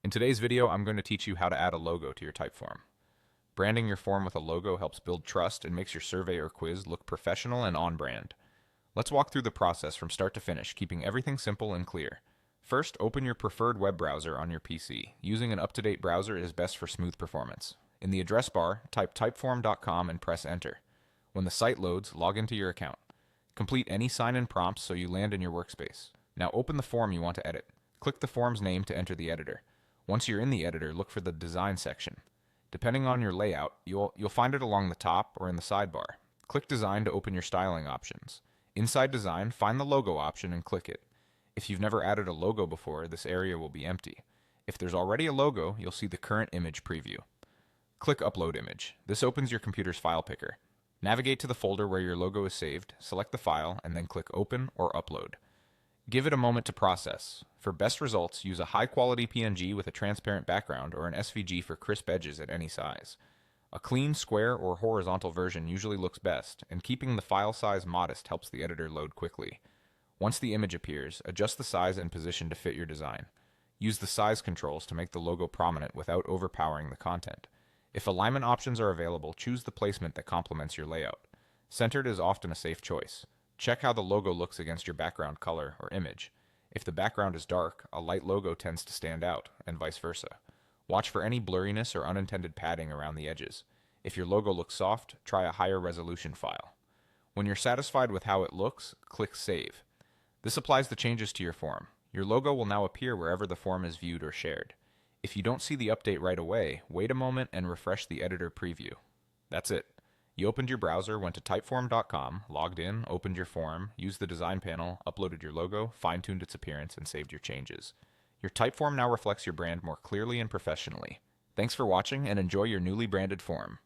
In today's video, I'm going to teach you how to add a logo to your Typeform. Branding your form with a logo helps build trust and makes your survey or quiz look professional and on brand. Let's walk through the process from start to finish, keeping everything simple and clear. First, open your preferred web browser on your PC. Using an up-to-date browser is best for smooth performance. In the address bar, type typeform.com and press enter. When the site loads, log into your account. Complete any sign-in prompts so you land in your workspace. Now open the form you want to edit. Click the form's name to enter the editor. Once you're in the editor, look for the Design section. Depending on your layout, you'll find it along the top or in the sidebar. Click Design to open your styling options. Inside Design, find the Logo option and click it. If you've never added a logo before, this area will be empty. If there's already a logo, you'll see the current image preview. Click Upload Image. This opens your computer's file picker. Navigate to the folder where your logo is saved, select the file, and then click Open or Upload. Give it a moment to process. For best results, use a high-quality PNG with a transparent background or an SVG for crisp edges at any size. A clean, square, or horizontal version usually looks best, and keeping the file size modest helps the editor load quickly. Once the image appears, adjust the size and position to fit your design. Use the size controls to make the logo prominent without overpowering the content. If alignment options are available, choose the placement that complements your layout. Centered is often a safe choice. Check how the logo looks against your background color or image. If the background is dark, a light logo tends to stand out, and vice versa. Watch for any blurriness or unintended padding around the edges. If your logo looks soft, try a higher resolution file. When you're satisfied with how it looks, click Save. This applies the changes to your form. Your logo will now appear wherever the form is viewed or shared. If you don't see the update right away, wait a moment and refresh the editor preview. That's it. You opened your browser, went to typeform.com, logged in, opened your form, used the design panel, uploaded your logo, fine-tuned its appearance, and saved your changes. Your Typeform now reflects your brand more clearly and professionally. Thanks for watching, and enjoy your newly branded form.